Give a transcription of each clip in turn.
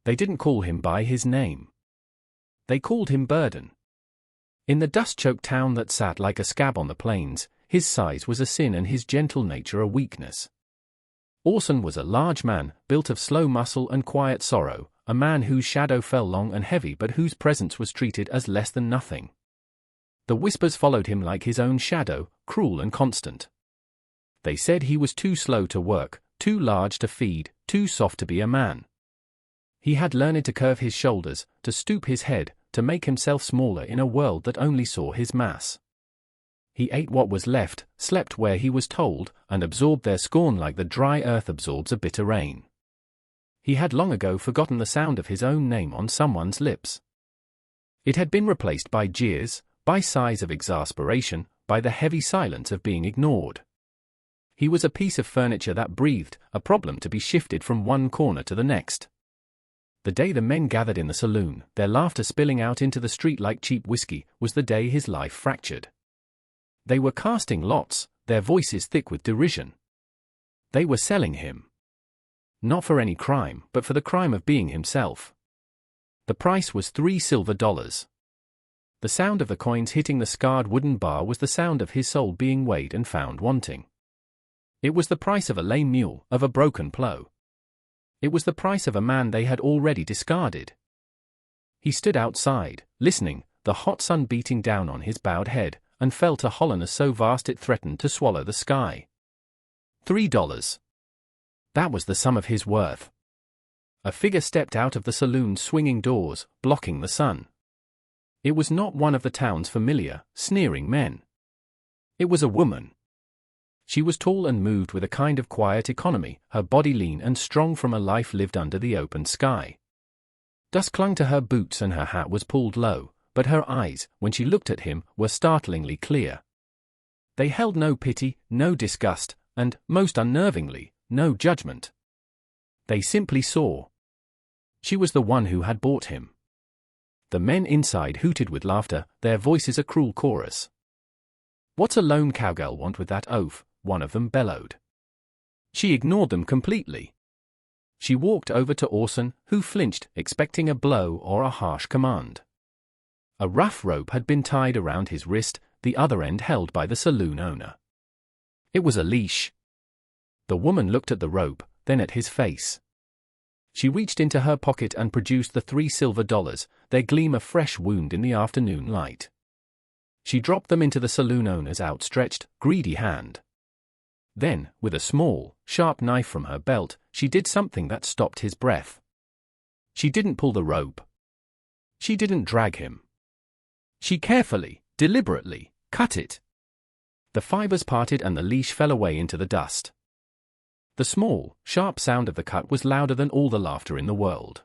They didn't call him by his name. They called him Burden. In the dust-choked town that sat like a scab on the plains, his size was a sin and his gentle nature a weakness. Orson was a large man, built of slow muscle and quiet sorrow, a man whose shadow fell long and heavy but whose presence was treated as less than nothing. The whispers followed him like his own shadow, cruel and constant. They said he was too slow to work, too large to feed, too soft to be a man. He had learned to curve his shoulders, to stoop his head, to make himself smaller in a world that only saw his mass. He ate what was left, slept where he was told, and absorbed their scorn like the dry earth absorbs a bitter rain. He had long ago forgotten the sound of his own name on someone's lips. It had been replaced by jeers, by sighs of exasperation, by the heavy silence of being ignored. He was a piece of furniture that breathed, a problem to be shifted from one corner to the next. The day the men gathered in the saloon, their laughter spilling out into the street like cheap whiskey, was the day his life fractured. They were casting lots, their voices thick with derision. They were selling him. Not for any crime, but for the crime of being himself. The price was $3 silver. The sound of the coins hitting the scarred wooden bar was the sound of his soul being weighed and found wanting. It was the price of a lame mule, of a broken plough. It was the price of a man they had already discarded. He stood outside, listening, the hot sun beating down on his bowed head, and felt a hollowness so vast it threatened to swallow the sky. $3. That was the sum of his worth. A figure stepped out of the saloon's swinging doors, blocking the sun. It was not one of the town's familiar, sneering men. It was a woman. She was tall and moved with a kind of quiet economy, her body lean and strong from a life lived under the open sky. Dust clung to her boots and her hat was pulled low, but her eyes, when she looked at him, were startlingly clear. They held no pity, no disgust, and, most unnervingly, no judgment. They simply saw. She was the one who had bought him. The men inside hooted with laughter, their voices a cruel chorus. "What's a lone cowgirl want with that oaf?" one of them bellowed. She ignored them completely. She walked over to Orson, who flinched, expecting a blow or a harsh command. A rough rope had been tied around his wrist, the other end held by the saloon owner. It was a leash. The woman looked at the rope, then at his face. She reached into her pocket and produced the $3 silver, their gleam a fresh wound in the afternoon light. She dropped them into the saloon owner's outstretched, greedy hand. Then, with a small, sharp knife from her belt, she did something that stopped his breath. She didn't pull the rope. She didn't drag him. She carefully, deliberately, cut it. The fibers parted and the leash fell away into the dust. The small, sharp sound of the cut was louder than all the laughter in the world.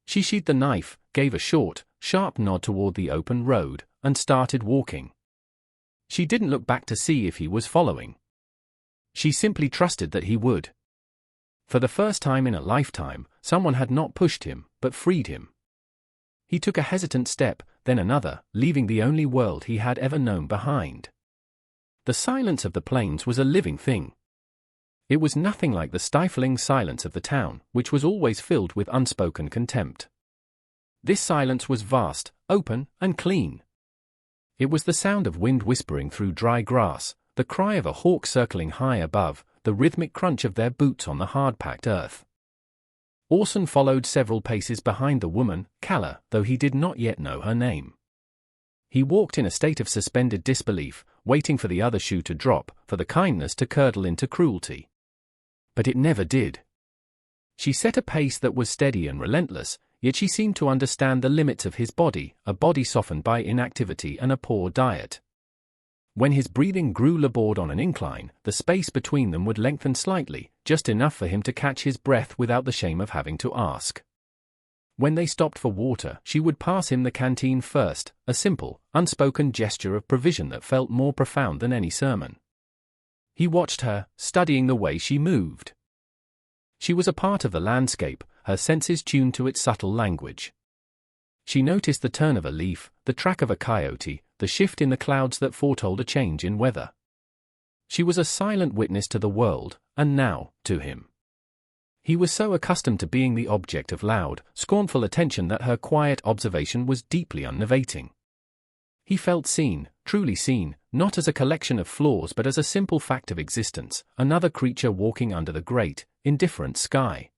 She sheathed the knife, gave a short, sharp nod toward the open road, and started walking. She didn't look back to see if he was following. She simply trusted that he would. For the first time in a lifetime, someone had not pushed him, but freed him. He took a hesitant step, then another, leaving the only world he had ever known behind. The silence of the plains was a living thing. It was nothing like the stifling silence of the town, which was always filled with unspoken contempt. This silence was vast, open, and clean. It was the sound of wind whispering through dry grass, the cry of a hawk circling high above, the rhythmic crunch of their boots on the hard-packed earth. Orson followed several paces behind the woman, Calla, though he did not yet know her name. He walked in a state of suspended disbelief, waiting for the other shoe to drop, for the kindness to curdle into cruelty. But it never did. She set a pace that was steady and relentless, yet she seemed to understand the limits of his body, a body softened by inactivity and a poor diet. When his breathing grew labored on an incline, the space between them would lengthen slightly, just enough for him to catch his breath without the shame of having to ask. When they stopped for water, she would pass him the canteen first, a simple, unspoken gesture of provision that felt more profound than any sermon. He watched her, studying the way she moved. She was a part of the landscape, her senses tuned to its subtle language. She noticed the turn of a leaf, the track of a coyote, the shift in the clouds that foretold a change in weather. She was a silent witness to the world, and now, to him. He was so accustomed to being the object of loud, scornful attention that her quiet observation was deeply unnervating. He felt seen, truly seen, not as a collection of flaws but as a simple fact of existence, another creature walking under the great, indifferent sky.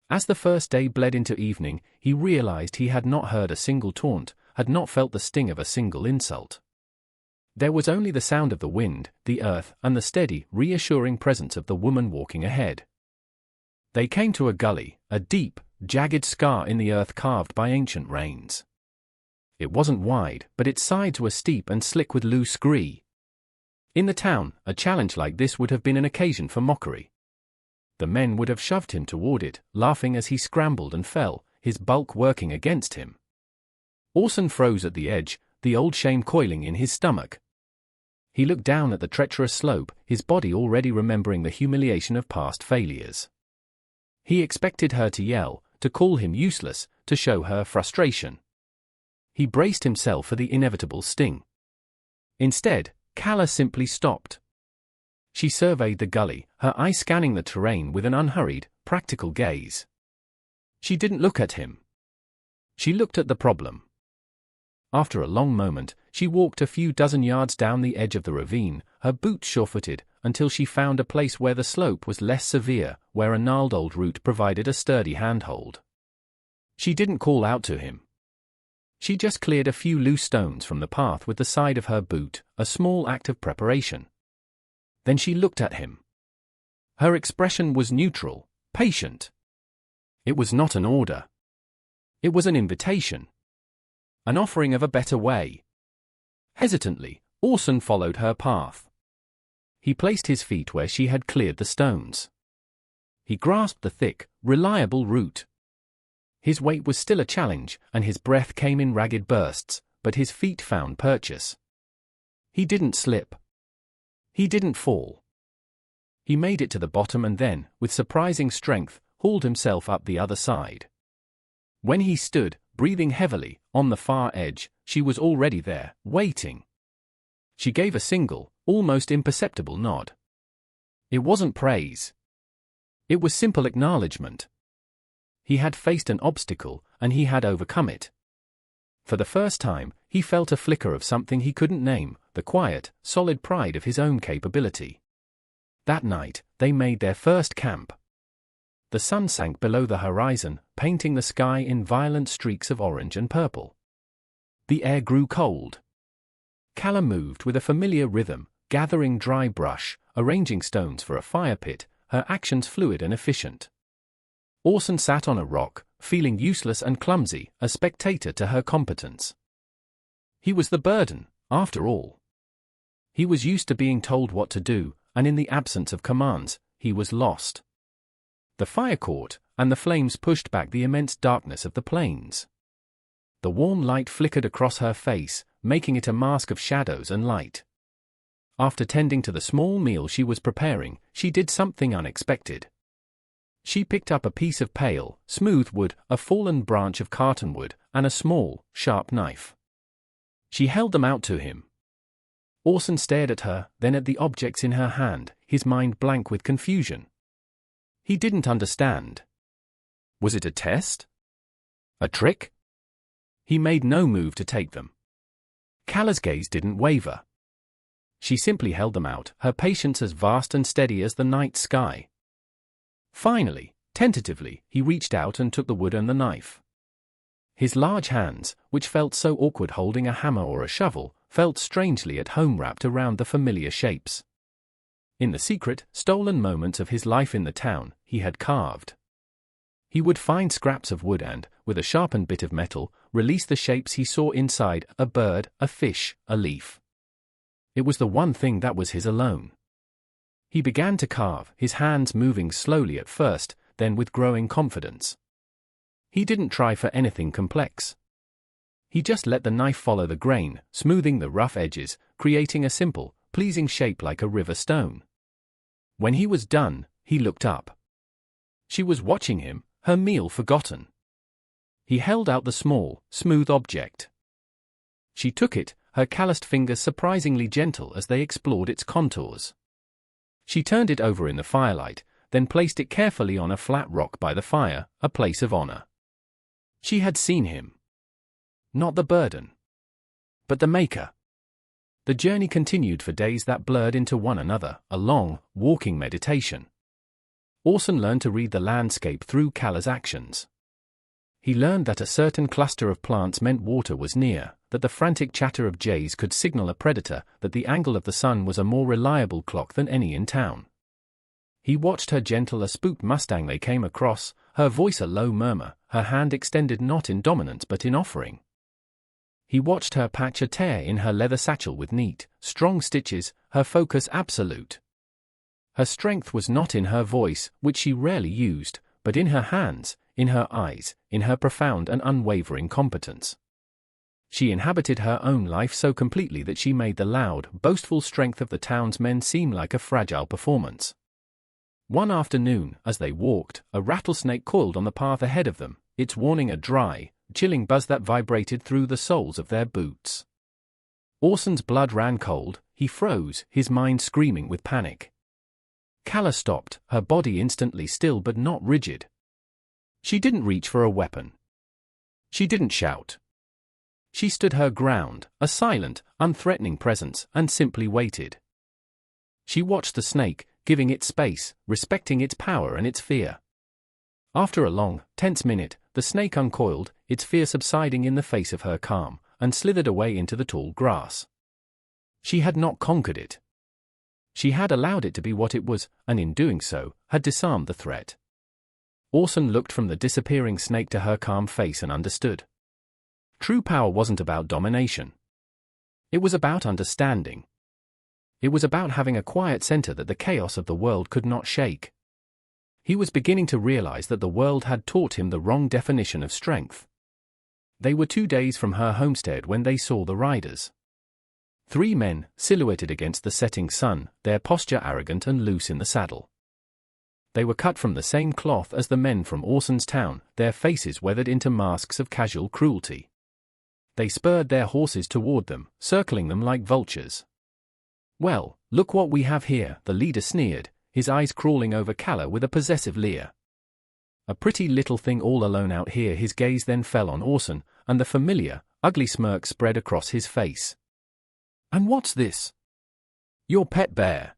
As the first day bled into evening, he realized he had not heard a single taunt, had not felt the sting of a single insult. There was only the sound of the wind, the earth, and the steady, reassuring presence of the woman walking ahead. They came to a gully, a deep, jagged scar in the earth carved by ancient rains. It wasn't wide, but its sides were steep and slick with loose scree. In the town, a challenge like this would have been an occasion for mockery. The men would have shoved him toward it, laughing as he scrambled and fell, his bulk working against him. Orson froze at the edge, the old shame coiling in his stomach. He looked down at the treacherous slope, his body already remembering the humiliation of past failures. He expected her to yell, to call him useless, to show her frustration. He braced himself for the inevitable sting. Instead, Calla simply stopped. She surveyed the gully, her eyes scanning the terrain with an unhurried, practical gaze. She didn't look at him. She looked at the problem. After a long moment, she walked a few dozen yards down the edge of the ravine, her boots sure-footed, until she found a place where the slope was less severe, where a gnarled old root provided a sturdy handhold. She didn't call out to him. She just cleared a few loose stones from the path with the side of her boot, a small act of preparation. Then she looked at him. Her expression was neutral, patient. It was not an order. It was an invitation. An offering of a better way. Hesitantly, Orson followed her path. He placed his feet where she had cleared the stones. He grasped the thick, reliable root. His weight was still a challenge, and his breath came in ragged bursts, but his feet found purchase. He didn't slip. He didn't fall. He made it to the bottom and then, with surprising strength, hauled himself up the other side. When he stood, breathing heavily, on the far edge, she was already there, waiting. She gave a single, almost imperceptible nod. It wasn't praise. It was simple acknowledgement. He had faced an obstacle, and he had overcome it. For the first time, he felt a flicker of something he couldn't name, the quiet, solid pride of his own capability. That night, they made their first camp. The sun sank below the horizon, painting the sky in violent streaks of orange and purple. The air grew cold. Calla moved with a familiar rhythm, gathering dry brush, arranging stones for a fire pit, her actions fluid and efficient. Orson sat on a rock, feeling useless and clumsy, a spectator to her competence. He was the burden, after all. He was used to being told what to do, and in the absence of commands, he was lost. The fire caught, and the flames pushed back the immense darkness of the plains. The warm light flickered across her face, making it a mask of shadows and light. After tending to the small meal she was preparing, she did something unexpected. She picked up a piece of pale, smooth wood, a fallen branch of cartonwood, and a small, sharp knife. She held them out to him. Orson stared at her, then at the objects in her hand, his mind blank with confusion. He didn't understand. Was it a test? A trick? He made no move to take them. Calla's gaze didn't waver. She simply held them out, her patience as vast and steady as the night sky. Finally, tentatively, he reached out and took the wood and the knife. His large hands, which felt so awkward holding a hammer or a shovel, felt strangely at home wrapped around the familiar shapes. In the secret, stolen moments of his life in the town, he had carved. He would find scraps of wood and, with a sharpened bit of metal, release the shapes he saw inside, a bird, a fish, a leaf. It was the one thing that was his alone. He began to carve, his hands moving slowly at first, then with growing confidence. He didn't try for anything complex. He just let the knife follow the grain, smoothing the rough edges, creating a simple, pleasing shape like a river stone. When he was done, he looked up. She was watching him, her meal forgotten. He held out the small, smooth object. She took it, her calloused fingers surprisingly gentle as they explored its contours. She turned it over in the firelight, then placed it carefully on a flat rock by the fire, a place of honor. She had seen him. Not the burden, but the maker. The journey continued for days that blurred into one another, a long, walking meditation. Orson learned to read the landscape through Callah's actions. He learned that a certain cluster of plants meant water was near, that the frantic chatter of jays could signal a predator, that the angle of the sun was a more reliable clock than any in town. He watched her gentle a spooked mustang they came across, her voice a low murmur, her hand extended not in dominance but in offering. He watched her patch a tear in her leather satchel with neat, strong stitches, her focus absolute. Her strength was not in her voice, which she rarely used, but in her hands, in her eyes, in her profound and unwavering competence. She inhabited her own life so completely that she made the loud, boastful strength of the town's men seem like a fragile performance. One afternoon, as they walked, a rattlesnake coiled on the path ahead of them, its warning a dry, chilling buzz that vibrated through the soles of their boots. Orson's blood ran cold, he froze, his mind screaming with panic. Callah stopped, her body instantly still but not rigid. She didn't reach for a weapon. She didn't shout. She stood her ground, a silent, unthreatening presence, and simply waited. She watched the snake, giving it space, respecting its power and its fear. After a long, tense minute, the snake uncoiled, its fear subsiding in the face of her calm, and slithered away into the tall grass. She had not conquered it. She had allowed it to be what it was, and in doing so, had disarmed the threat. Orson looked from the disappearing snake to her calm face and understood. True power wasn't about domination. It was about understanding. It was about having a quiet center that the chaos of the world could not shake. He was beginning to realize that the world had taught him the wrong definition of strength. They were 2 days from her homestead when they saw the riders. 3 men, silhouetted against the setting sun, their posture arrogant and loose in the saddle. They were cut from the same cloth as the men from Orson's town, their faces weathered into masks of casual cruelty. They spurred their horses toward them, circling them like vultures. "Well, look what we have here," the leader sneered, his eyes crawling over Callah with a possessive leer. "A pretty little thing all alone out here." His gaze then fell on Orson, and the familiar, ugly smirk spread across his face. "And what's this?" "Your pet bear."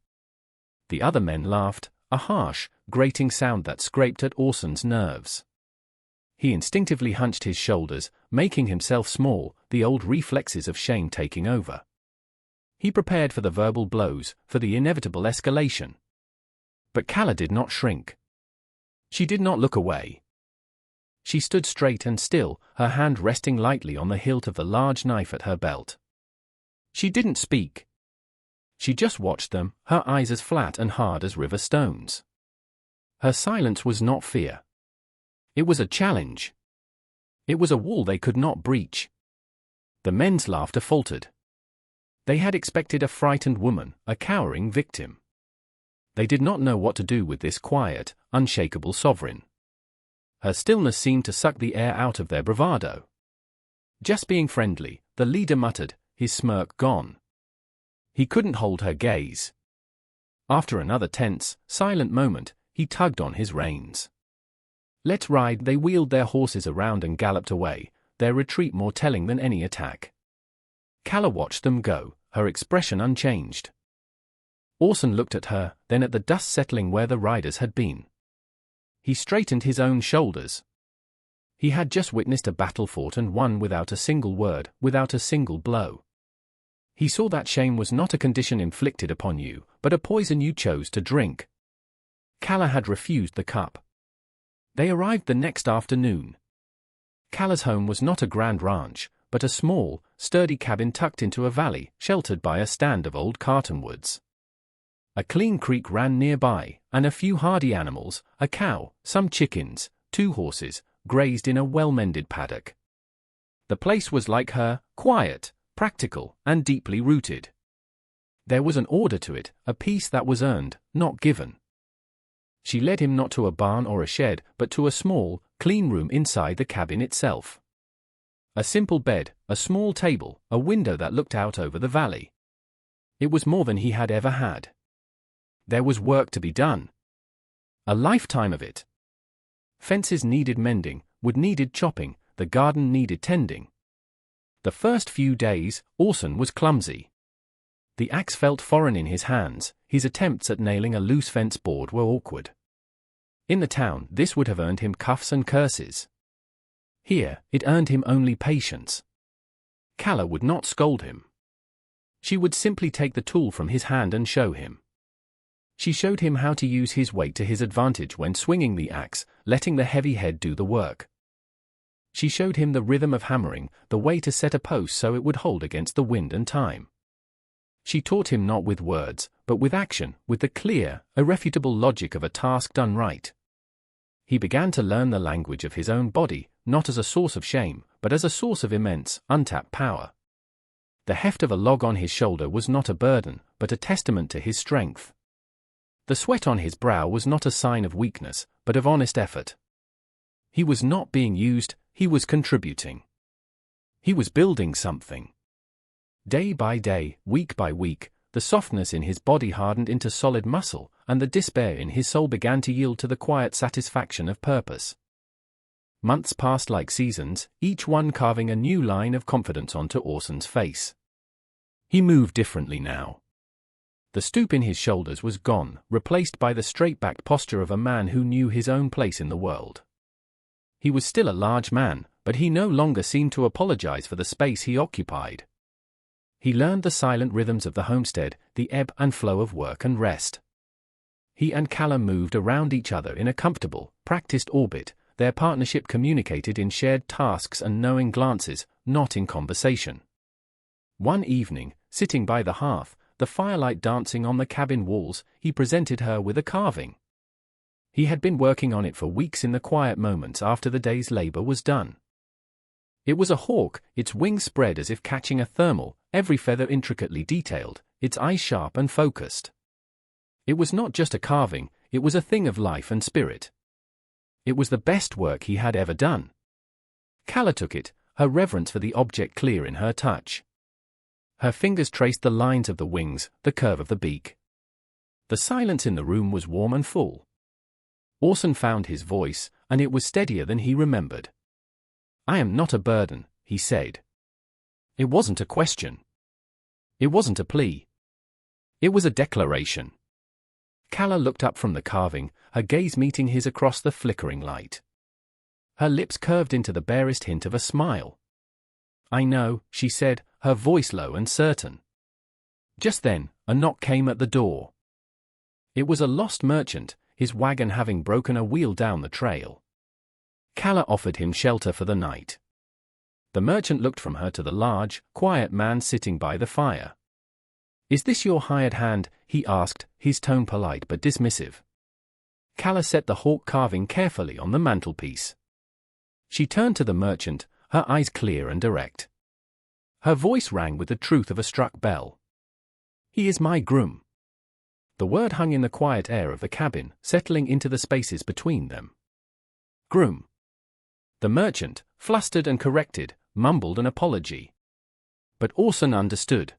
The other men laughed, a harsh, grating sound that scraped at Orson's nerves. He instinctively hunched his shoulders, making himself small, the old reflexes of shame taking over. He prepared for the verbal blows, for the inevitable escalation. But Callah did not shrink. She did not look away. She stood straight and still, her hand resting lightly on the hilt of the large knife at her belt. She didn't speak. She just watched them, her eyes as flat and hard as river stones. Her silence was not fear. It was a challenge. It was a wall they could not breach. The men's laughter faltered. They had expected a frightened woman, a cowering victim. They did not know what to do with this quiet, unshakable sovereign. Her stillness seemed to suck the air out of their bravado. "Just being friendly," the leader muttered, his smirk gone. He couldn't hold her gaze. After another tense, silent moment, he tugged on his reins. "Let's ride." They wheeled their horses around and galloped away, their retreat more telling than any attack. Callah watched them go, her expression unchanged. Orson looked at her, then at the dust settling where the riders had been. He straightened his own shoulders. He had just witnessed a battle fought and won without a single word, without a single blow. He saw that shame was not a condition inflicted upon you, but a poison you chose to drink. Callah had refused the cup. They arrived the next afternoon. Callah's home was not a grand ranch, but a small, sturdy cabin tucked into a valley, sheltered by a stand of old cottonwoods. A clean creek ran nearby, and a few hardy animals, a cow, some chickens, 2 horses, grazed in a well-mended paddock. The place was like her, quiet, practical, and deeply rooted. There was an order to it, a peace that was earned, not given. She led him not to a barn or a shed, but to a small, clean room inside the cabin itself. A simple bed, a small table, a window that looked out over the valley. It was more than he had ever had. There was work to be done. A lifetime of it. Fences needed mending, wood needed chopping, the garden needed tending. The first few days, Orson was clumsy. The axe felt foreign in his hands, his attempts at nailing a loose fence board were awkward. In the town, this would have earned him cuffs and curses. Here, it earned him only patience. Calla would not scold him. She would simply take the tool from his hand and show him. She showed him how to use his weight to his advantage when swinging the axe, letting the heavy head do the work. She showed him the rhythm of hammering, the way to set a post so it would hold against the wind and time. She taught him not with words, but with action, with the clear, irrefutable logic of a task done right. He began to learn the language of his own body, not as a source of shame, but as a source of immense, untapped power. The heft of a log on his shoulder was not a burden, but a testament to his strength. The sweat on his brow was not a sign of weakness, but of honest effort. He was not being used, he was contributing. He was building something. Day by day, week by week, the softness in his body hardened into solid muscle, and the despair in his soul began to yield to the quiet satisfaction of purpose. Months passed like seasons, each one carving a new line of confidence onto Orson's face. He moved differently now. The stoop in his shoulders was gone, replaced by the straight-backed posture of a man who knew his own place in the world. He was still a large man, but he no longer seemed to apologize for the space he occupied. He learned the silent rhythms of the homestead, the ebb and flow of work and rest. He and Calla moved around each other in a comfortable, practiced orbit, their partnership communicated in shared tasks and knowing glances, not in conversation. One evening, sitting by the hearth, the firelight dancing on the cabin walls, he presented her with a carving. He had been working on it for weeks in the quiet moments after the day's labor was done. It was a hawk, its wings spread as if catching a thermal, every feather intricately detailed, its eyes sharp and focused. It was not just a carving, it was a thing of life and spirit. It was the best work he had ever done. Calla took it, her reverence for the object clear in her touch. Her fingers traced the lines of the wings, the curve of the beak. The silence in the room was warm and full. Orson found his voice, and it was steadier than he remembered. "I am not a burden," he said. It wasn't a question. It wasn't a plea. It was a declaration. Calla looked up from the carving, her gaze meeting his across the flickering light. Her lips curved into the barest hint of a smile. "I know," she said, her voice low and certain. Just then, a knock came at the door. It was a lost merchant, his wagon having broken a wheel down the trail. Calla offered him shelter for the night. The merchant looked from her to the large, quiet man sitting by the fire. "Is this your hired hand?" he asked, his tone polite but dismissive. Calla set the hawk carving carefully on the mantelpiece. She turned to the merchant, her eyes clear and direct. Her voice rang with the truth of a struck bell. "He is my groom." The word hung in the quiet air of the cabin, settling into the spaces between them. Groom. The merchant, flustered and corrected, mumbled an apology. But Orson understood.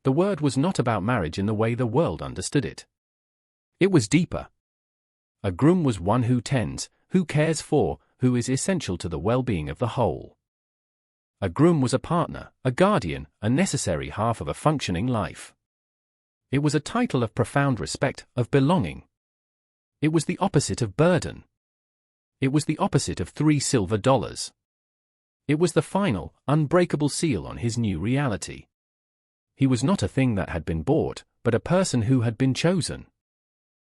The word was not about marriage in the way the world understood it. It was deeper. A groom was one who tends, who cares for, who is essential to the well-being of the whole. A groom was a partner, a guardian, a necessary half of a functioning life. It was a title of profound respect, of belonging. It was the opposite of burden. It was the opposite of $3 silver. It was the final, unbreakable seal on his new reality. He was not a thing that had been bought, but a person who had been chosen.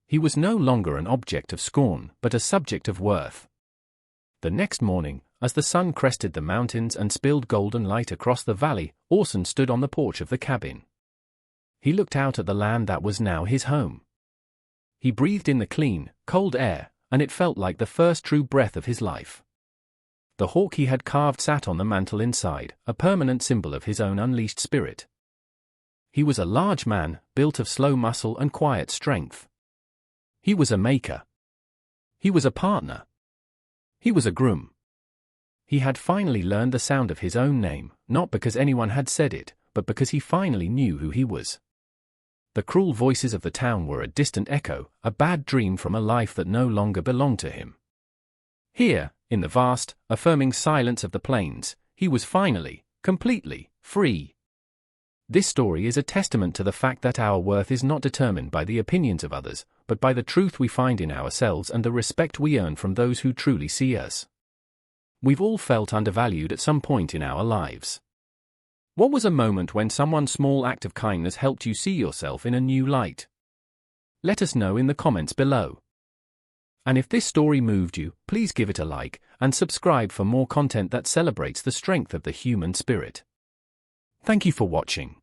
He was no longer an object of scorn, but a subject of worth. The next morning, as the sun crested the mountains and spilled golden light across the valley, Orson stood on the porch of the cabin. He looked out at the land that was now his home. He breathed in the clean, cold air, and it felt like the first true breath of his life. The hawk he had carved sat on the mantel inside, a permanent symbol of his own unleashed spirit. He was a large man, built of slow muscle and quiet strength. He was a maker. He was a partner. He was a groom. He had finally learned the sound of his own name, not because anyone had said it, but because he finally knew who he was. The cruel voices of the town were a distant echo, a bad dream from a life that no longer belonged to him. Here, in the vast, affirming silence of the plains, he was finally, completely, free. This story is a testament to the fact that our worth is not determined by the opinions of others, but by the truth we find in ourselves and the respect we earn from those who truly see us. We've all felt undervalued at some point in our lives. What was a moment when someone's small act of kindness helped you see yourself in a new light? Let us know in the comments below. And if this story moved you, please give it a like and subscribe for more content that celebrates the strength of the human spirit. Thank you for watching.